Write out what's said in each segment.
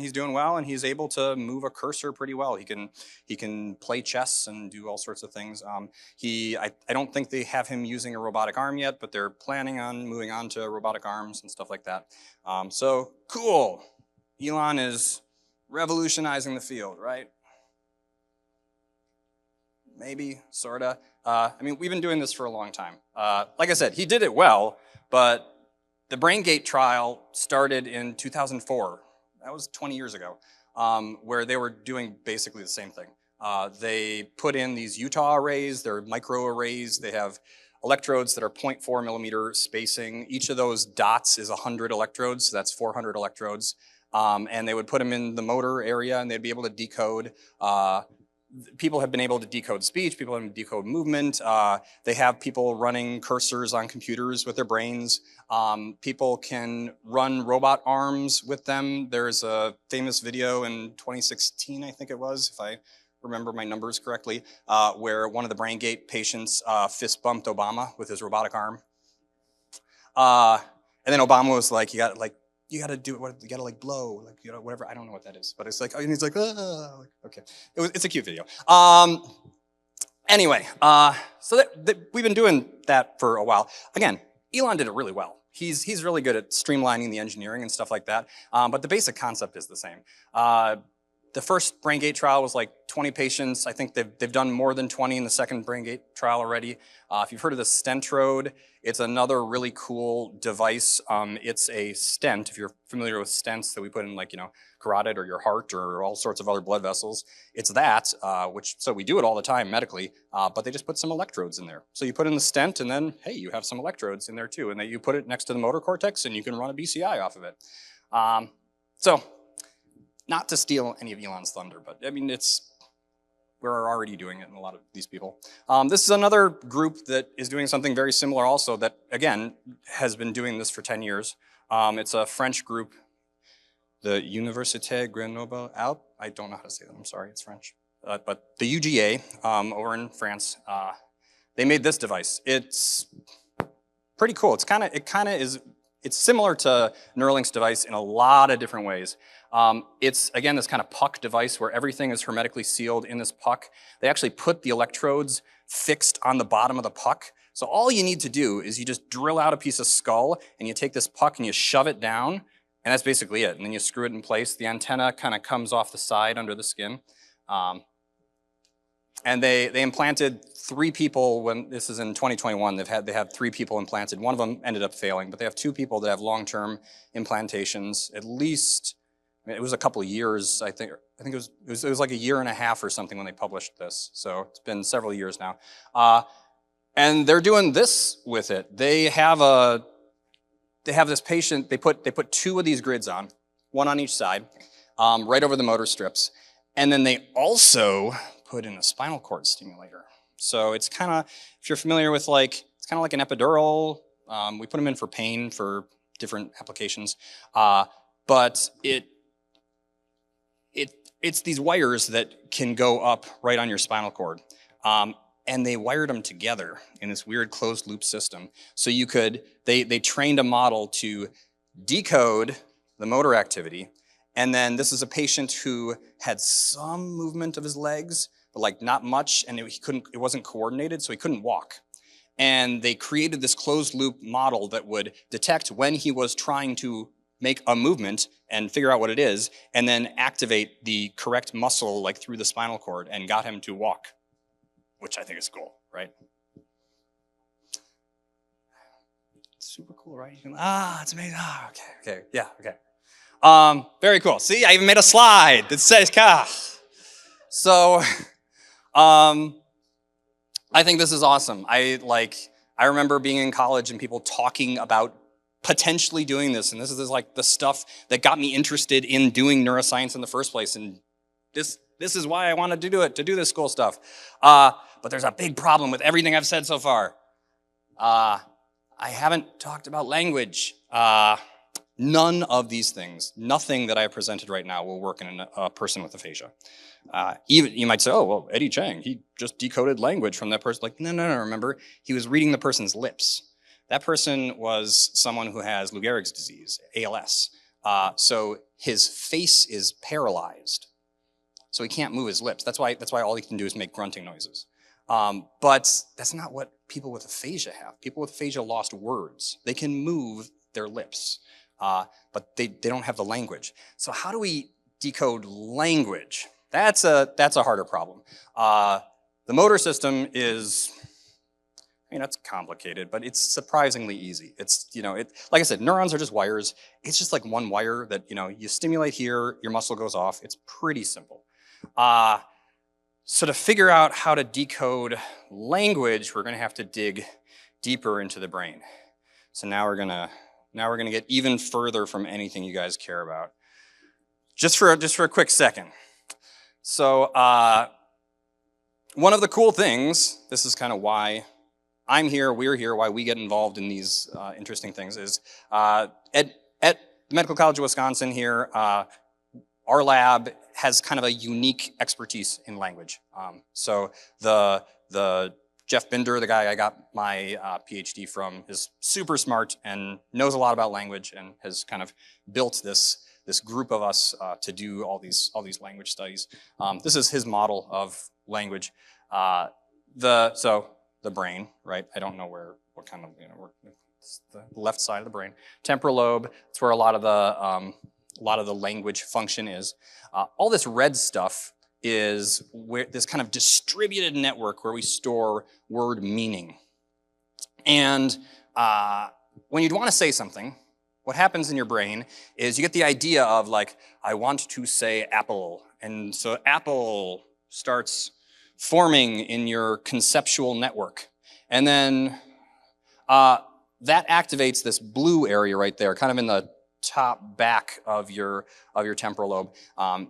he's doing well, and he's able to move a cursor pretty well. He can play chess and do all sorts of things. I don't think they have him using a robotic arm yet, but they're planning on moving on to robotic arms and stuff like that. So cool. Elon is revolutionizing the field, right? Maybe, sorta. I mean, we've been doing this for a long time. Like I said, he did it well, but the BrainGate trial started in 2004. That was 20 years ago, where they were doing basically the same thing. They put in these Utah arrays, they're microarrays. They have electrodes that are 0.4 millimeter spacing. Each of those dots is 100 electrodes, so that's 400 electrodes. And they would put them in the motor area, and they'd be able to decode. People have been able to decode speech, people have been able to decode movement. They have people running cursors on computers with their brains. People can run robot arms with them. There's a famous video in 2016, I think it was, if I remember my numbers correctly, where one of the BrainGate patients fist bumped Obama with his robotic arm. And then Obama was like, you gotta do it, you gotta like blow, like, you know, whatever, I don't know what that is, but it's like, and he's like, ah, okay. It's a cute video. Anyway, so we've been doing that for a while. Again, Elon did it really well. He's really good at streamlining the engineering and stuff like that, but the basic concept is the same. The first BrainGate trial was like 20 patients. I think they've done more than 20 in the second BrainGate trial already. If you've heard of the Stentrode, it's another really cool device. It's a stent, if you're familiar with stents that we put in, like, you know, carotid or your heart or all sorts of other blood vessels. It's that, so we do it all the time medically, but they just put some electrodes in there. So you put in the stent, and then, hey, you have some electrodes in there too, and then you put it next to the motor cortex, and you can run a BCI off of it. So, not to steal any of Elon's thunder, but I mean, we're already doing it in a lot of these people. This is another group that is doing something very similar also that, again, has been doing this for 10 years. It's a French group, the Université Grenoble Alpes. I don't know how to say that, I'm sorry, it's French. But the UGA over in France, they made this device. It's pretty cool. It's similar to Neuralink's device in a lot of different ways. It's, again, this kind of puck device where everything is hermetically sealed in this puck. They actually put the electrodes fixed on the bottom of the puck. So all you need to do is you just drill out a piece of skull, and you take this puck and you shove it down, and that's basically it. And then you screw it in place. The antenna kind of comes off the side under the skin. And they implanted 3 people when this is in 2021. They had 3 people implanted. One of them ended up failing, but they have 2 people that have long-term implantations. At least, I mean, it was a couple of years. I think it was like a year and a half or something when they published this. So it's been several years now, and they're doing this with it. They have this patient. They put 2 of these grids on, one on each side, right over the motor strips, and then they also put in a spinal cord stimulator. So it's kind of, if you're familiar with, like, it's kind of like an epidural. We put them in for pain for different applications, but it's these wires that can go up right on your spinal cord. And they wired them together in this weird closed loop system. So they trained a model to decode the motor activity. And then this is a patient who had some movement of his legs, but like not much, and it wasn't coordinated, so he couldn't walk. And they created this closed loop model that would detect when he was trying to make a movement and figure out what it is, and then activate the correct muscle like through the spinal cord, and got him to walk, which I think is cool, right? Super cool, right? It's amazing. Okay, yeah, okay. Very cool. See, I even made a slide that says So, I think this is awesome. I remember being in college and people talking about potentially doing this, and this is like the stuff that got me interested in doing neuroscience in the first place, and this is why I wanted to do it, to do this cool stuff. But there's a big problem with everything I've said so far. I haven't talked about language. None of these things, nothing that I have presented right now will work in a person with aphasia. Even you might say, oh, well, Eddie Chang, he just decoded language from that person. Like, no, remember, he was reading the person's lips. That person was someone who has Lou Gehrig's disease, ALS. So his face is paralyzed. So he can't move his lips. That's why all he can do is make grunting noises. But that's not what people with aphasia have. People with aphasia lost words. They can move their lips, but they don't have the language. So how do we decode language? That's a harder problem. The motor system is, that's complicated, but it's surprisingly easy. It's, like I said, neurons are just wires. It's just like one wire that, you stimulate here, your muscle goes off. It's pretty simple. So to figure out how to decode language, we're gonna have to dig deeper into the brain. So now we're gonna get even further from anything you guys care about. Just for a quick second. So one of the cool things, this is kind of why I'm here, we're here, why we get involved in these interesting things is at the Medical College of Wisconsin here, our lab has kind of a unique expertise in language. So the Jeff Binder, the guy I got my PhD from, is super smart and knows a lot about language and has kind of built this group of us to do all these language studies. This is his model of language. So the brain, right? I don't know what kind of, it's the left side of the brain. Temporal lobe, it's where a lot of the language function is. All this red stuff is this kind of distributed network where we store word meaning. And when you'd want to say something, what happens in your brain is you get the idea of like, I want to say apple. And so apple starts forming in your conceptual network. And then that activates this blue area right there, kind of in the top back of your temporal lobe.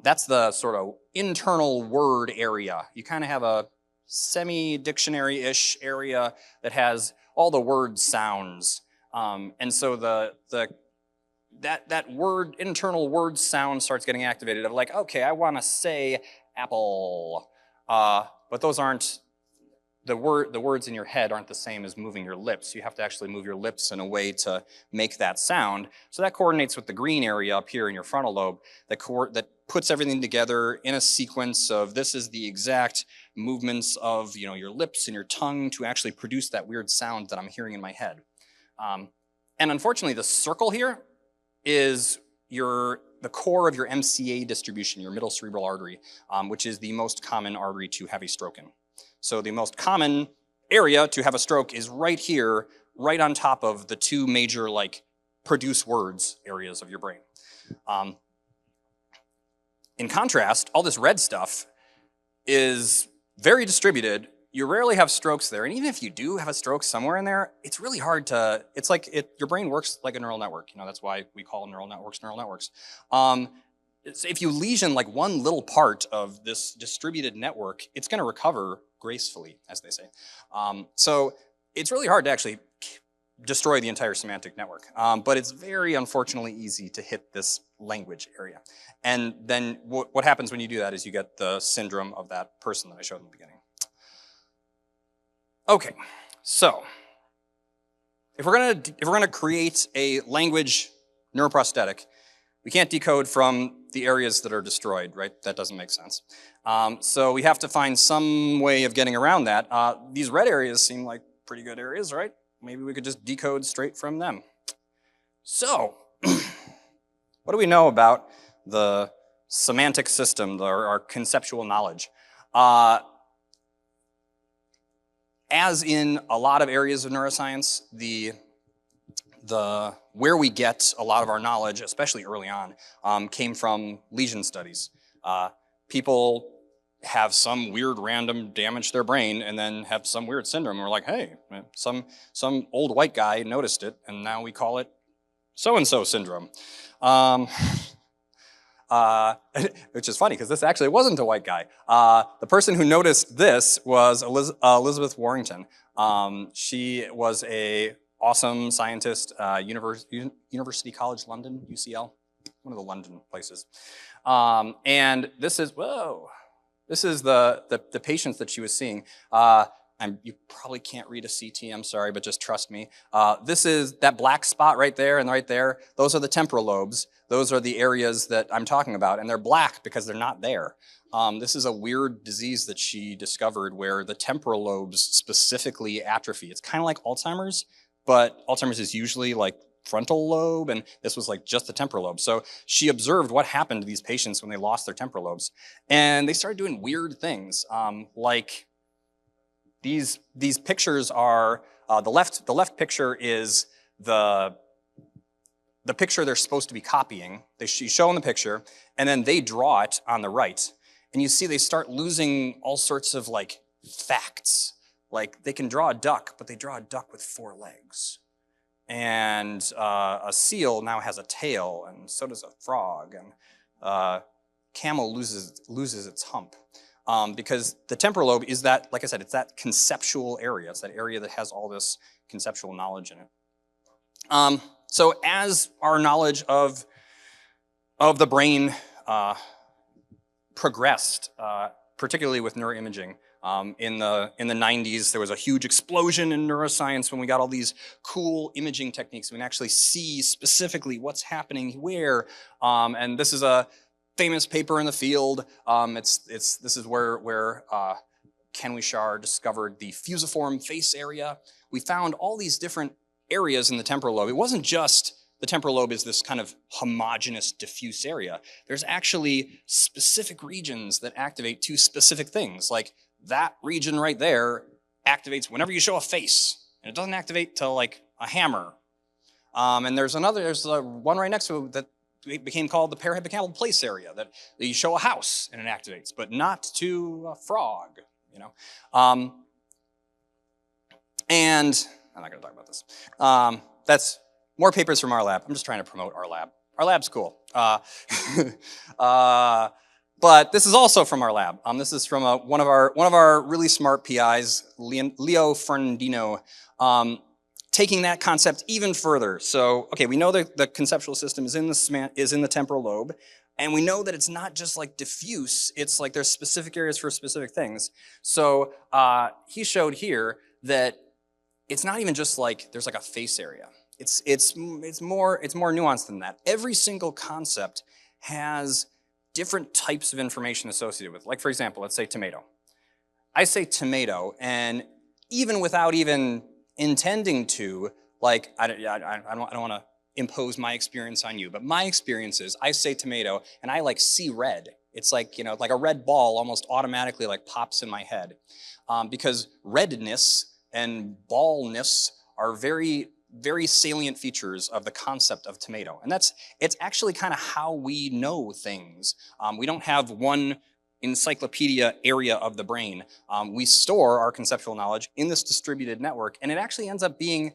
That's the sort of internal word area. You kind of have a semi-dictionary-ish area that has all the word sounds. And so that word, internal word sound starts getting activated of like, okay, I want to say apple. But those aren't, the words in your head aren't the same as moving your lips. You have to actually move your lips in a way to make that sound. So that coordinates with the green area up here in your frontal lobe that puts everything together in a sequence of this is the exact movements of your lips and your tongue to actually produce that weird sound that I'm hearing in my head. And unfortunately, the circle here is the core of your MCA distribution, your middle cerebral artery, which is the most common artery to have a stroke in. So the most common area to have a stroke is right here, right on top of the two major produce words areas of your brain. In contrast, all this red stuff is very distributed. You rarely have strokes there, and even if you do have a stroke somewhere in there, it's really hard to, your brain works like a neural network. That's why we call neural networks. If you lesion one little part of this distributed network, it's gonna recover gracefully, as they say. So it's really hard to actually destroy the entire semantic network, but it's very unfortunately easy to hit this language area. And then what happens when you do that is you get the syndrome of that person that I showed in the beginning. Okay, so if we're gonna create a language neuroprosthetic, we can't decode from the areas that are destroyed, right? That doesn't make sense. So we have to find some way of getting around that. These red areas seem like pretty good areas, right? Maybe we could just decode straight from them. So, what do we know about the semantic system, our conceptual knowledge? As in a lot of areas of neuroscience, where we get a lot of our knowledge, especially early on, came from lesion studies. People have some weird random damage to their brain and then have some weird syndrome. And we're like, hey, some old white guy noticed it and now we call it so-and-so syndrome. Which is funny because this actually wasn't a white guy. The person who noticed this was Elizabeth Warrington. She was a awesome scientist, University College London, UCL, one of the London places. And this is the patients that she was seeing. you probably can't read a CT, I'm sorry, but just trust me. This is that black spot right there and right there. Those are the temporal lobes. Those are the areas that I'm talking about, and they're black because they're not there. This is a weird disease that she discovered where the temporal lobes specifically atrophy. It's kind of like Alzheimer's, but Alzheimer's is usually like frontal lobe, and this was like just the temporal lobe. So she observed what happened to these patients when they lost their temporal lobes, and they started doing weird things, like these pictures are the left picture is the picture they're supposed to be copying. She's showing the picture, and then they draw it on the right, and you see they start losing all sorts of like facts. Like they can draw a duck, but they draw a duck with 4 legs. And a seal now has a tail, and so does a frog, and camel loses its hump. Because the temporal lobe is that, like I said, it's that conceptual area. It's that area that has all this conceptual knowledge in it. So as our knowledge of the brain progressed, particularly with neuroimaging, in the 90s, there was a huge explosion in neuroscience when we got all these cool imaging techniques. We can actually see specifically what's happening where. And this is a famous paper in the field. This is where Ken Wishar discovered the fusiform face area. We found all these different areas in the temporal lobe. It wasn't just the temporal lobe is this kind of homogeneous, diffuse area. There's actually specific regions that activate to specific things. Like that region right there activates whenever you show a face, and it doesn't activate till like a hammer. And there's one right next to it that became called the parahippocampal place area, that you show a house and it activates, but not to a frog, you know. And I'm not gonna talk about this. That's more papers from our lab. I'm just trying to promote our lab. Our lab's cool. But this is also from our lab. This is from one of our really smart PIs, Leo Fernandino, taking that concept even further. So, okay, we know that the conceptual system is in the temporal lobe, and we know that it's not just like diffuse. It's like there's specific areas for specific things. So he showed here that it's not even just like there's like a face area. It's more nuanced than that. Every single concept has different types of information associated with it. Like for example, let's say tomato. I say tomato, and even without even intending to, like, I don't want to impose my experience on you, but my experience is I say tomato and I like see red. It's like, you know, like a red ball almost automatically like pops in my head, because redness and ballness are very, very salient features of the concept of tomato. And it's actually kind of how we know things. We don't have one encyclopedia area of the brain. We store our conceptual knowledge in this distributed network, and it actually ends up being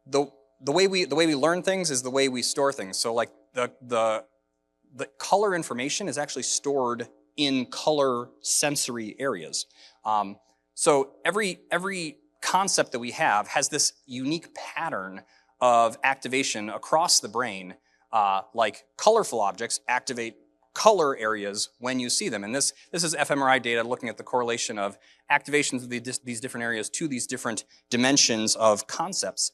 the way we learn things is the way we store things. So like the color information is actually stored in color sensory areas. So every concept that we have has this unique pattern of activation across the brain. Like colorful objects activate color areas when you see them. And this is fMRI data looking at the correlation of activations of these different areas to these different dimensions of concepts.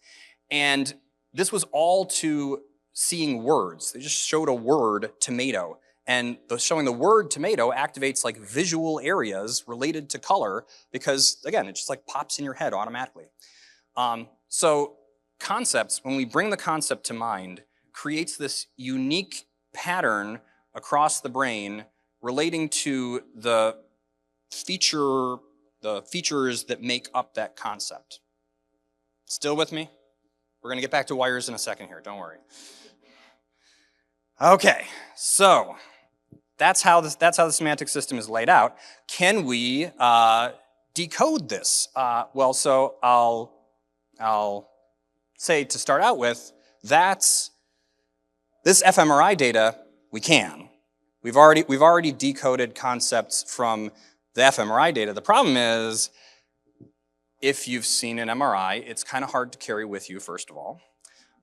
And this was all to seeing words. They just showed a word, tomato. And showing the word tomato activates like visual areas related to color because, again, it just like pops in your head automatically. So concepts, when we bring the concept to mind, creates this unique pattern across the brain relating to the features that make up that concept. Still with me? We're gonna get back to wires in a second here, don't worry. Okay, so that's how the semantic system is laid out. Can we decode this? Well, so I'll say to start out with, that's this fMRI data. We can. We've already decoded concepts from the fMRI data. The problem is, if you've seen an MRI, it's kind of hard to carry with you, first of all.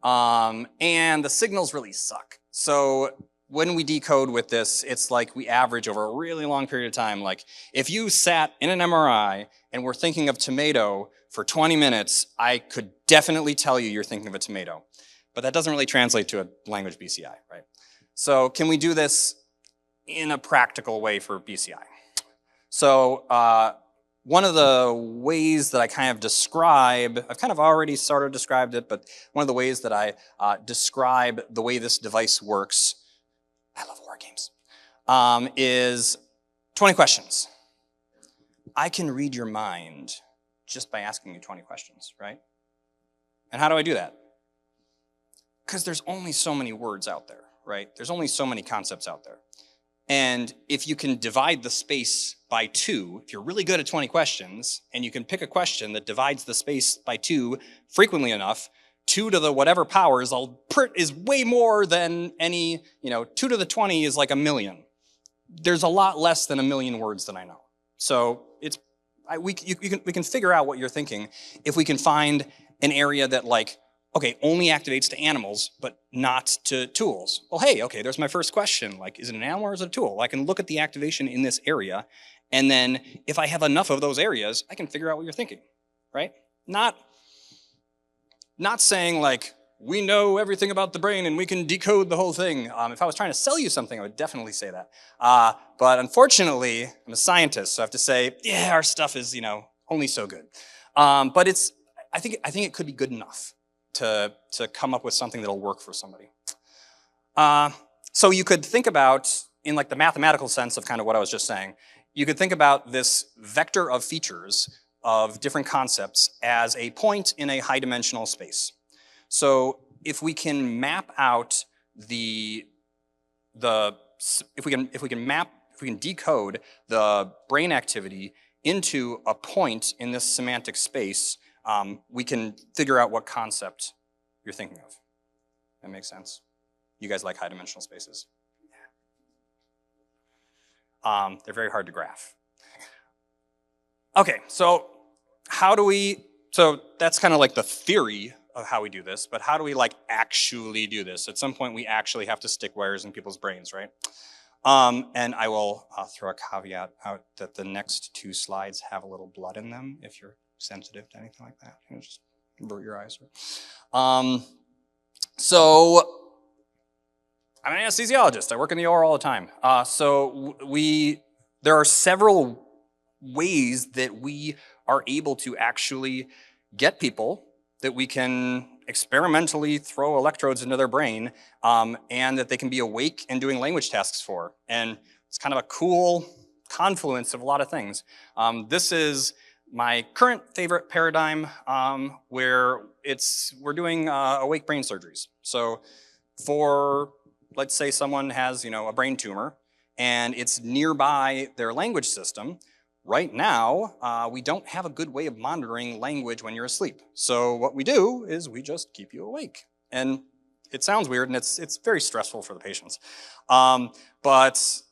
And the signals really suck. So when we decode with this, it's like we average over a really long period of time. Like if you sat in an MRI and were thinking of tomato for 20 minutes, I could definitely tell you you're thinking of a tomato. But that doesn't really translate to a language BCI, right? So can we do this in a practical way for BCI? So one of the ways that I kind of describe, I've kind of already sort of described it, but one of the ways that I describe the way this device works, I love war games, is 20 questions. I can read your mind just by asking you 20 questions, right? And how do I do that? Because there's only so many words out there, right? There's only so many concepts out there. And if you can divide the space by 2, if you're really good at 20 questions, and you can pick a question that divides the space by 2 frequently enough, 2 to the whatever power is way more than any, 2 to the 20 is like a million. There's a lot less than a million words that I know. So we can figure out what you're thinking if we can find an area that only activates to animals, but not to tools. Well, hey, okay, there's my first question. Is it an animal or is it a tool? Well, I can look at the activation in this area, and then if I have enough of those areas, I can figure out what you're thinking, right? Not saying we know everything about the brain and we can decode the whole thing. If I was trying to sell you something, I would definitely say that. But unfortunately, I'm a scientist, so I have to say, yeah, our stuff is, only so good. But I think it could be good enough to come up with something that'll work for somebody. So you could think about, in the mathematical sense of kind of what I was just saying, you could think about this vector of features of different concepts as a point in a high-dimensional space. So if we can map out if we can decode the brain activity into a point in this semantic space, we can figure out what concept you're thinking of. That makes sense? You guys like high-dimensional spaces? Yeah. They're very hard to graph. Okay, so so that's kind of the theory of how we do this, but how do we actually do this? At some point, we actually have to stick wires in people's brains, right? And I will throw a caveat out that the next 2 slides have a little blood in them if you're sensitive to anything like that. Just avert your eyes. So I'm an anesthesiologist. I work in the OR all the time. So there are several ways that we are able to actually get people that we can experimentally throw electrodes into their brain and that they can be awake and doing language tasks for. And it's kind of a cool confluence of a lot of things. This is my current favorite paradigm where we're doing awake brain surgeries. So let's say someone has a brain tumor and it's nearby their language system. Right now, we don't have a good way of monitoring language when you're asleep. So what we do is we just keep you awake. And it sounds weird and it's very stressful for the patients. But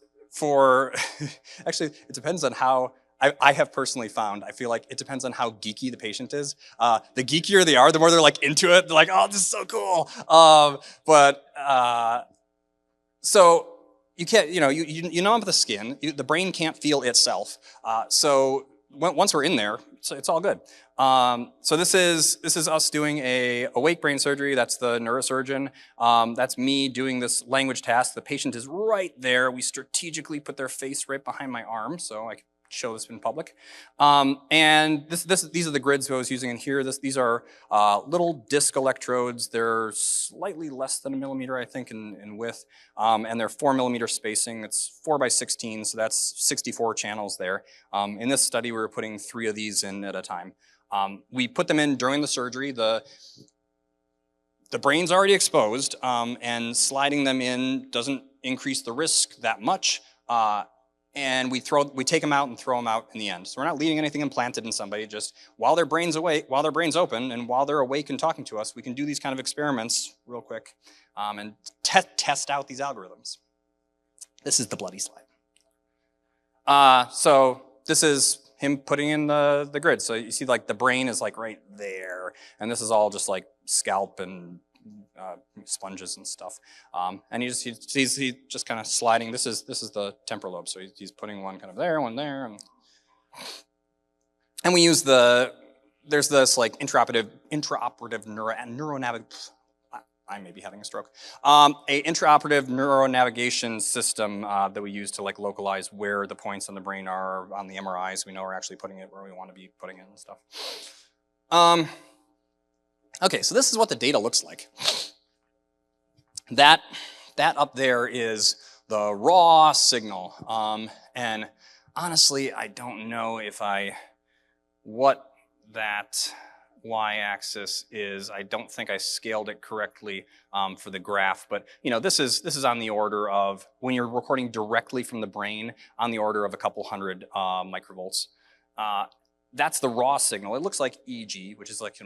actually, it depends on how, I have personally found, I feel like it depends on how geeky the patient is. The geekier they are, the more they're into it. They're like, oh, this is so cool. So you can't, you numb the skin. The brain can't feel itself. So once we're in there, it's all good. So this is us doing a awake brain surgery. That's the neurosurgeon. That's me doing this language task. The patient is right there. We strategically put their face right behind my arm, so I can show this in public. And these are the grids I was using in here. These are little disc electrodes. They're slightly less than a millimeter, I think, in width. And they're 4 millimeter spacing. It's 4 by 16, so that's 64 channels there. In this study, we were putting 3 of these in at a time. We put them in during the surgery. The brain's already exposed, and sliding them in doesn't increase the risk that much. And we take them out and throw them out in the end. So we're not leaving anything implanted in somebody. Just while their brain's awake, while their brain's open, and while they're awake and talking to us, we can do these kind of experiments real quick and test out these algorithms. This is the bloody slide. So this is him putting in the grid. So you see, the brain is right there, and this is all just scalp and sponges and stuff. And he's just kind of sliding. This is the temporal lobe, so he's putting one kind of there, one there, and we use there's this like intraoperative neuronavigation. I may be having a stroke. A intraoperative neuronavigation system that we use to like localize where the points on the brain are on the MRIs. We know we're actually putting it where we want to be putting it and stuff. Okay, so this is what the data looks like. That up there is the raw signal. And honestly, I don't know what that y-axis is. I don't think I scaled it correctly for the graph, but this is on the order of, when you're recording directly from the brain, on the order of a couple hundred microvolts. That's the raw signal. It looks like EEG, which is like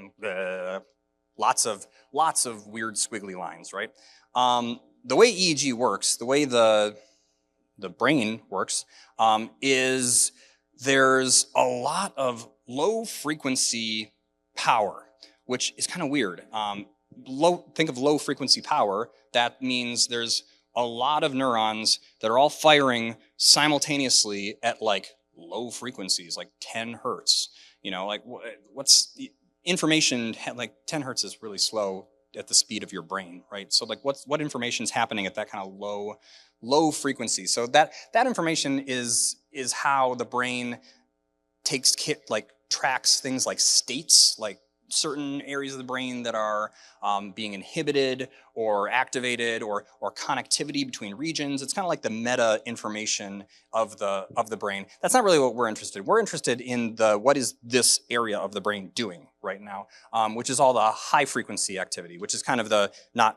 lots of weird squiggly lines, right? The way EEG works, the way the brain works, is there's a lot of low frequency power, which is kind of weird. Think of low frequency power. That means there's a lot of neurons that are all firing simultaneously at like low frequencies, like 10 hertz. Like what's information, like 10 hertz is really slow at the speed of your brain, right? So like what information is happening at that kind of low frequency? So that information is how the brain tracks things like states, like certain areas of the brain that are being inhibited or activated, or connectivity between regions. It's kind of like the meta information of the brain. That's not really what we're interested in. We're interested in what is this area of the brain doing right now, which is all the high frequency activity, which is kind of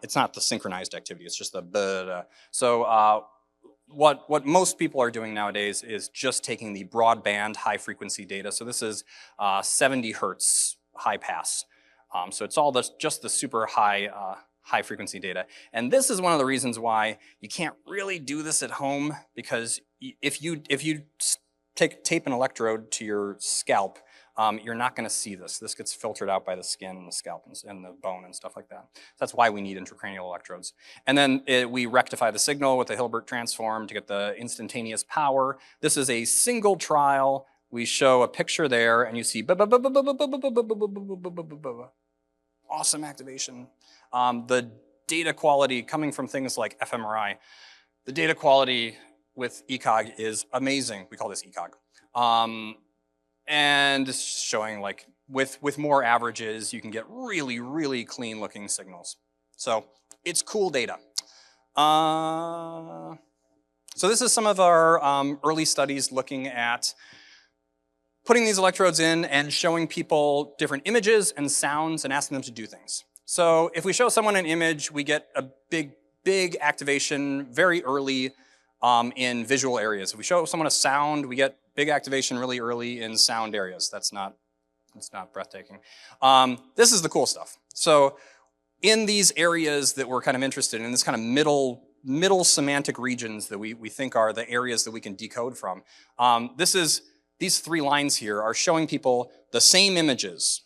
it's not the synchronized activity, it's just the. So what most people are doing nowadays is just taking the broadband high frequency data. So this is 70 hertz high pass. So it's all just the super high frequency data. And this is one of the reasons why you can't really do this at home, because if you tape an electrode to your scalp, you're not going to see this. This gets filtered out by the skin and the scalp and the bone and stuff like that. That's why we need intracranial electrodes. And then we rectify the signal with the Hilbert transform to get the instantaneous power. This is a single trial. We show a picture there, and you see awesome activation. The data quality coming from things like fMRI, the data quality with ECOG is amazing. We call this ECOG. And showing like with more averages, you can get really, really clean looking signals. So it's cool data. So this is some of our early studies looking at putting these electrodes in and showing people different images and sounds and asking them to do things. So if we show someone an image, we get a big activation very early in visual areas. If we show someone a sound, we get big activation really early in sound areas. That's not breathtaking. This is the cool stuff. So in these areas that we're kind of interested in, this kind of middle semantic regions that we think are the areas that we can decode from, these three lines here are showing people the same images.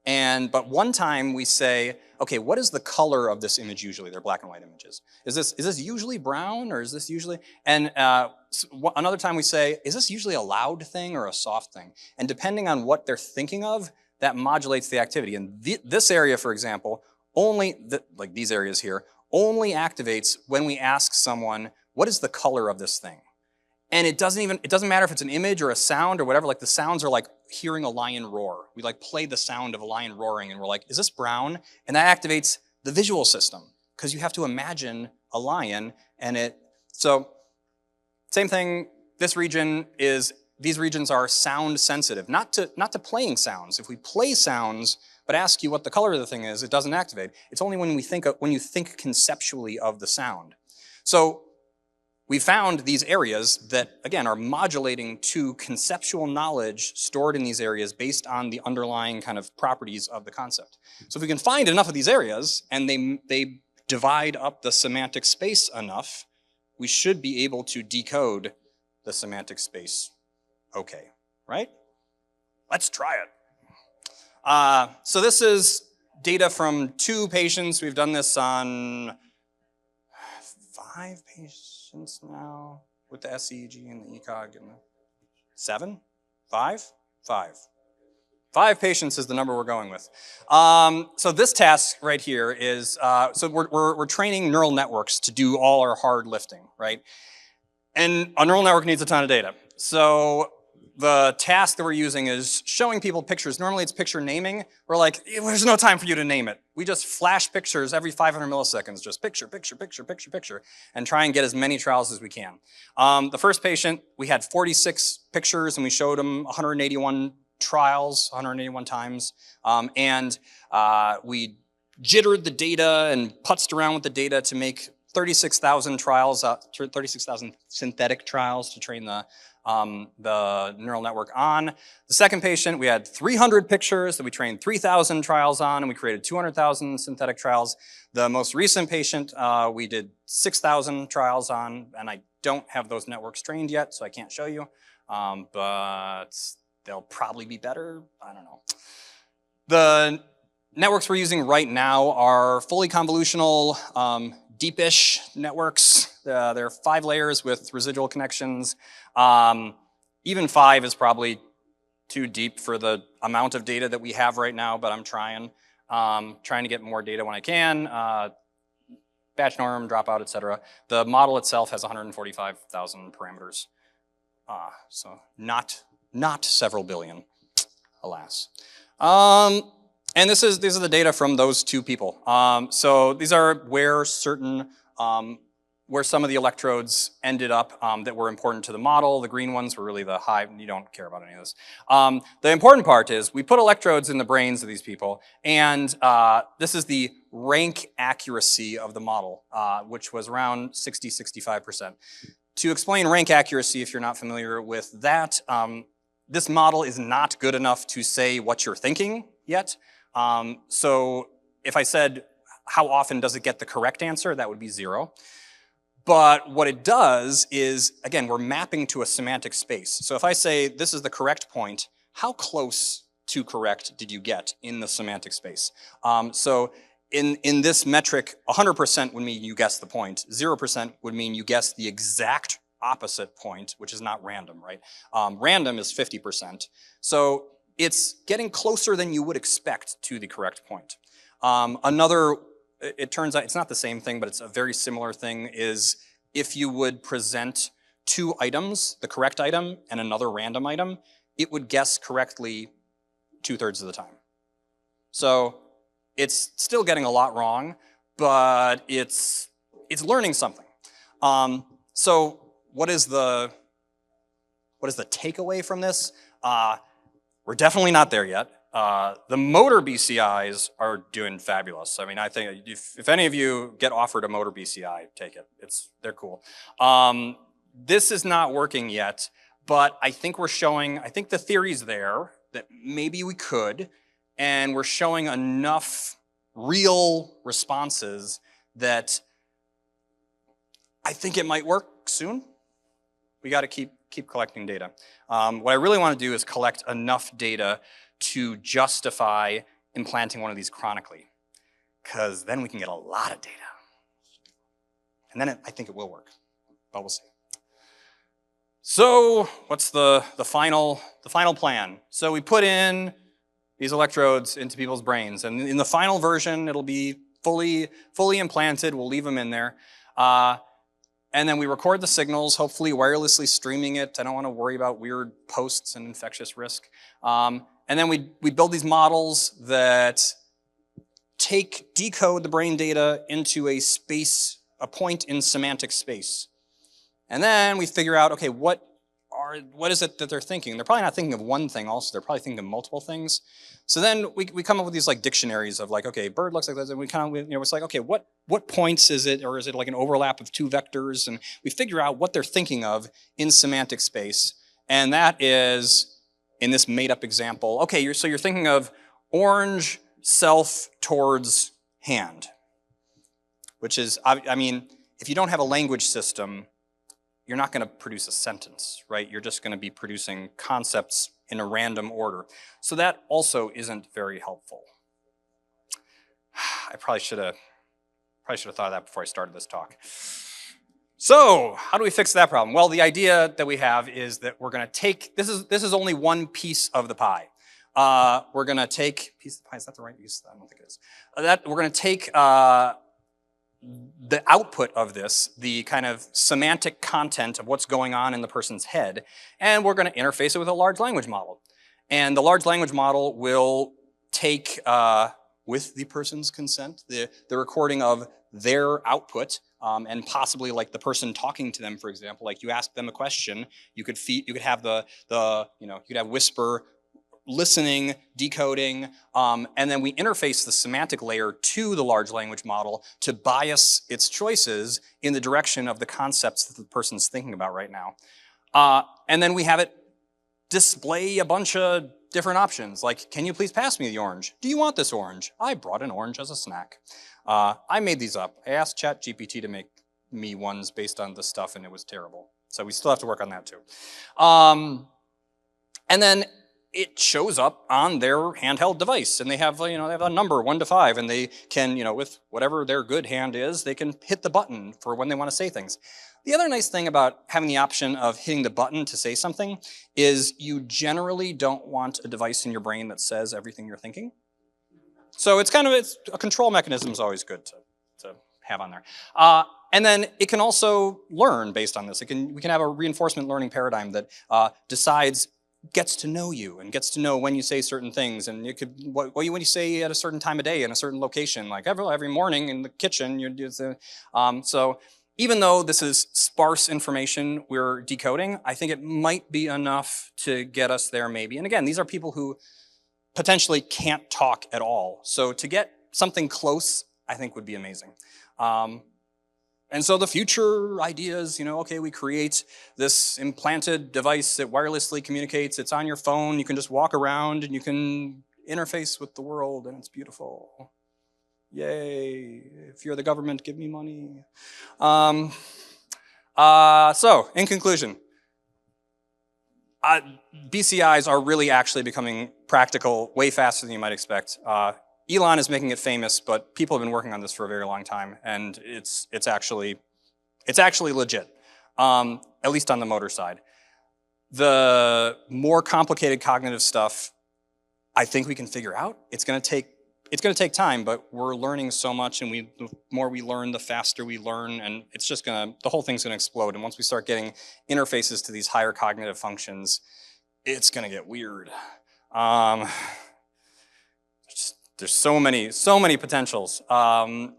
But one time we say, okay, what is the color of this image usually? They're black and white images. Is this usually brown, or is this usually? And another time we say, is this usually a loud thing or a soft thing? And depending on what they're thinking of, that modulates the activity. And this area, for example, like these areas here, only activates when we ask someone, what is the color of this thing? And it doesn't matter if it's an image or a sound or whatever. Like the sounds are like hearing a lion roar. We like play the sound of a lion roaring, and we're like, is this brown? And that activates the visual system, because you have to imagine a lion. So same thing. These regions are sound sensitive, not to playing sounds. If we play sounds but ask you what the color of the thing is, it doesn't activate. It's only when you think conceptually of the sound. So we found these areas that, again, are modulating to conceptual knowledge stored in these areas based on the underlying kind of properties of the concept. So if we can find enough of these areas, and they divide up the semantic space enough, we should be able to decode the semantic space okay, right? Let's try it. So this is data from 2 patients. We've done this on 5 patients now with the SEEG and the ECOG and the 7? 5? 5. 5 patients is the number we're going with. So this task right here is, so we're training neural networks to do all our hard lifting, right? And a neural network needs a ton of data. So the task that we're using is showing people pictures. Normally it's picture naming. We're like, there's no time for you to name it. We just flash pictures every 500 milliseconds, just picture, picture, picture, picture, picture, and try and get as many trials as we can. The first patient, we had 46 pictures and we showed him 181 trials, 181 times. We jittered the data and putzed around with the data to make 36,000 trials, 36,000 synthetic trials to train the neural network on. The second patient, we had 300 pictures that we trained 3,000 trials on, and we created 200,000 synthetic trials. The most recent patient, we did 6,000 trials on, and I don't have those networks trained yet, so I can't show you, but they'll probably be better. I don't know. The networks we're using right now are fully convolutional, deepish networks. They're 5 layers with residual connections. Even 5 is probably too deep for the amount of data that we have right now, but I'm trying to get more data when I can. Batch norm, dropout, etc. The model itself has 145,000 parameters. So not several billion, alas. And these are the data from those 2 people. So these are where where some of the electrodes ended up that were important to the model. The green ones were really the high, you don't care about any of this. The important part is we put electrodes in the brains of these people, and this is the rank accuracy of the model, which was around 60–65%. To explain rank accuracy, if you're not familiar with that, this model is not good enough to say what you're thinking yet. So if I said, how often does it get the correct answer, that would be 0. But what it does is, again, we're mapping to a semantic space. So if I say this is the correct point, how close to correct did you get in the semantic space? So in this metric, 100% would mean you guessed the point. 0% would mean you guessed the exact opposite point, which is not random, right? Random is 50%. So it's getting closer than you would expect to the correct point. It turns out it's not the same thing, but it's a very similar thing, is if you would present 2 items, the correct item and another random item, it would guess correctly 2/3 of the time. So it's still getting a lot wrong, but it's learning something. So what is the takeaway from this? We're definitely not there yet. The motor BCIs are doing fabulous. I mean, I think if any of you get offered a motor BCI, take it. They're cool. This is not working yet, but I think the theory's there that maybe we could, and we're showing enough real responses that I think it might work soon. We got to keep collecting data. What I really want to do is collect enough data to justify implanting one of these chronically, because then we can get a lot of data. And then I think it will work, but we'll see. So what's the final plan? So we put in these electrodes into people's brains, and in the final version, it'll be fully implanted. We'll leave them in there. And then we record the signals, hopefully wirelessly streaming it. I don't want to worry about weird posts and infectious risk. And then we build these models that decode the brain data into a point in semantic space. And then we figure out, okay, what is it that they're thinking? They're probably not thinking of one thing also, they're probably thinking of multiple things. So then we come up with these like dictionaries of like, okay, bird looks like this, and we kind of, it's like, okay, what points is it, or is it like an overlap of 2 vectors? And we figure out what they're thinking of in semantic space. And that is, in this made-up example, okay, so you're thinking of orange, self, towards, hand. Which is, I mean, if you don't have a language system, you're not going to produce a sentence, right? You're just going to be producing concepts in a random order. So that also isn't very helpful. I probably should have thought of that before I started this talk. So how do we fix that problem? Well, the idea that we have is that we're going to take, this is only one piece of the pie. We're going to take, piece of the pie, is that the right use? I don't think it is. We're going to take the output of this, the kind of semantic content of what's going on in the person's head, and we're going to interface it with a large language model. And the large language model will take, with the person's consent, the recording of their output, and possibly like the person talking to them, for example, like you ask them a question, you could have you could have whisper, listening, decoding, and then we interface the semantic layer to the large language model to bias its choices in the direction of the concepts that the person's thinking about right now. And then we have it display a bunch of different options, like, can you please pass me the orange? Do you want this orange? I brought an orange as a snack. I made these up. I asked ChatGPT to make me ones based on this stuff, and it was terrible. So we still have to work on that too. And then it shows up on their handheld device, and they have they have a number 1 to 5, and they can with whatever their good hand is, they can hit the button for when they want to say things. The other nice thing about having the option of hitting the button to say something is you generally don't want a device in your brain that says everything you're thinking. So it's a control mechanism is always good to have on there. And then it can also learn based on this. We can have a reinforcement learning paradigm that gets to know you and gets to know when you say certain things, and when you say at a certain time of day in a certain location, like every morning in the kitchen. So even though this is sparse information we're decoding, I think it might be enough to get us there maybe. And again, these are people who potentially can't talk at all. So to get something close, I think would be amazing. And so the future ideas, okay, we create this implanted device that wirelessly communicates. It's on your phone. You can just walk around and you can interface with the world, and it's beautiful. Yay. If you're the government, give me money. So in conclusion, BCIs are really actually becoming practical way faster than you might expect. Elon is making it famous, but people have been working on this for a very long time, and it's actually legit, at least on the motor side. The more complicated cognitive stuff, I think we can figure out. It's going to take time, but we're learning so much, and the more we learn, the faster we learn, and the whole thing's going to explode. And once we start getting interfaces to these higher cognitive functions, it's going to get weird. There's so many potentials. I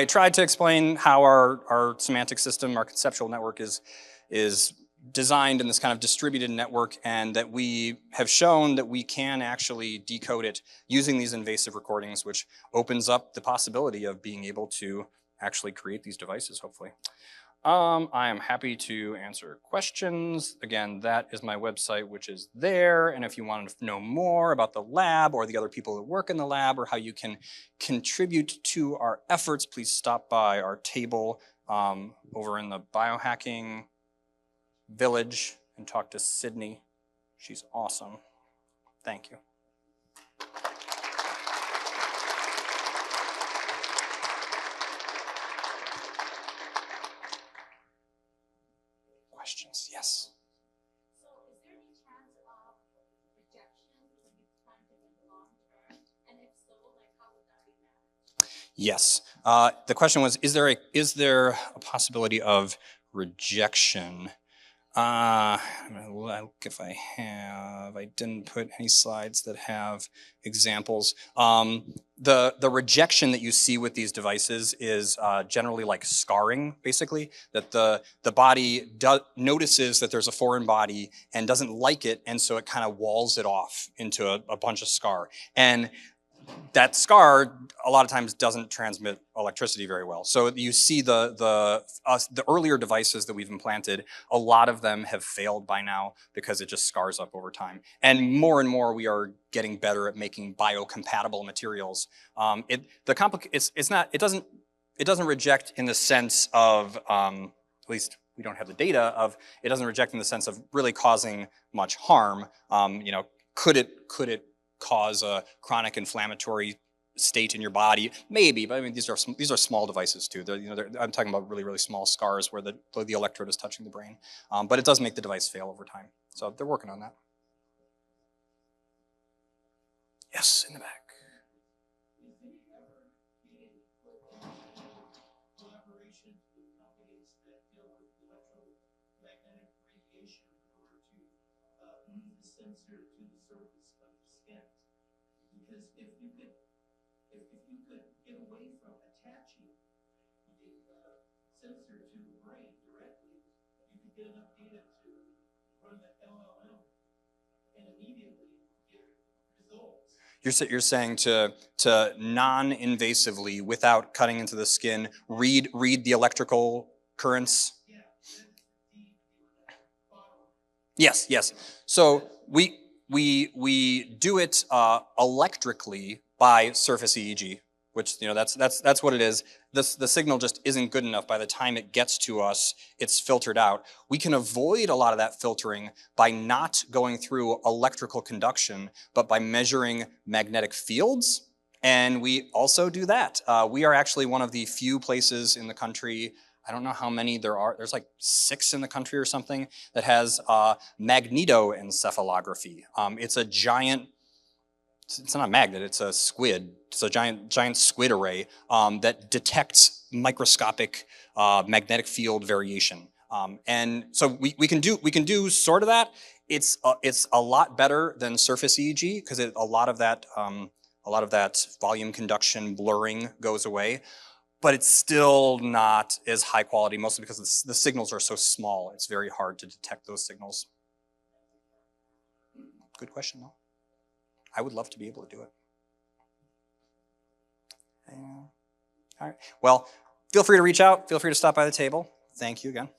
tried to explain how our semantic system, our conceptual network is designed in this kind of distributed network, and that we have shown that we can actually decode it using these invasive recordings, which opens up the possibility of being able to actually create these devices, hopefully. I am happy to answer questions. Again, that is my website, which is there. And if you want to know more about the lab or the other people that work in the lab, or how you can contribute to our efforts, please stop by our table over in the Biohacking Village and talk to Sydney. She's awesome. Thank you. Questions? Yes. So is there any chance of rejection when you plan to do long term? And if so, like how would that be managed? Yes. The question was, is there a possibility of rejection? Look if I have. I didn't put any slides that have examples. The rejection that you see with these devices is generally like scarring, basically, that the body notices that there's a foreign body and doesn't like it, and so it kind of walls it off into a bunch of scar. And that scar a lot of times doesn't transmit electricity very well. So you see the earlier devices that we've implanted, a lot of them have failed by now because it just scars up over time. And more we are getting better at making biocompatible materials. It doesn't reject in the sense of, at least we don't have the data of, it doesn't reject in the sense of really causing much harm. Could it cause a chronic inflammatory state in your body, maybe, but I mean, these are small devices too. I'm talking about really, really small scars where the electrode is touching the brain. But it does make the device fail over time. So they're working on that. Yes, in the back. Collaboration with companies that deal with electromagnetic radiation in order to move the sensor to the surface of the skin. Because if you could get away from attaching the sensor to the brain directly, you could get enough data to run the LLM and immediately get results. You're saying to non-invasively, without cutting into the skin, read the electrical currents? Yeah, that's the bottom. Yes. So we do it electrically by surface EEG, which that's what it is. The signal just isn't good enough. By the time it gets to us, it's filtered out. We can avoid a lot of that filtering by not going through electrical conduction, but by measuring magnetic fields. And we also do that. We are actually one of the few places in the country, I don't know how many there are, there's like 6 in the country or something, that has magnetoencephalography. It's a giant, it's not a magnet, it's a squid. It's a giant squid array that detects microscopic magnetic field variation. And so we can do sort of that. It's a lot better than surface EEG because a lot of that volume conduction blurring goes away. But it's still not as high quality, mostly because the signals are so small. It's very hard to detect those signals. Good question, though. I would love to be able to do it. All right. Well, feel free to reach out. Feel free to stop by the table. Thank you again.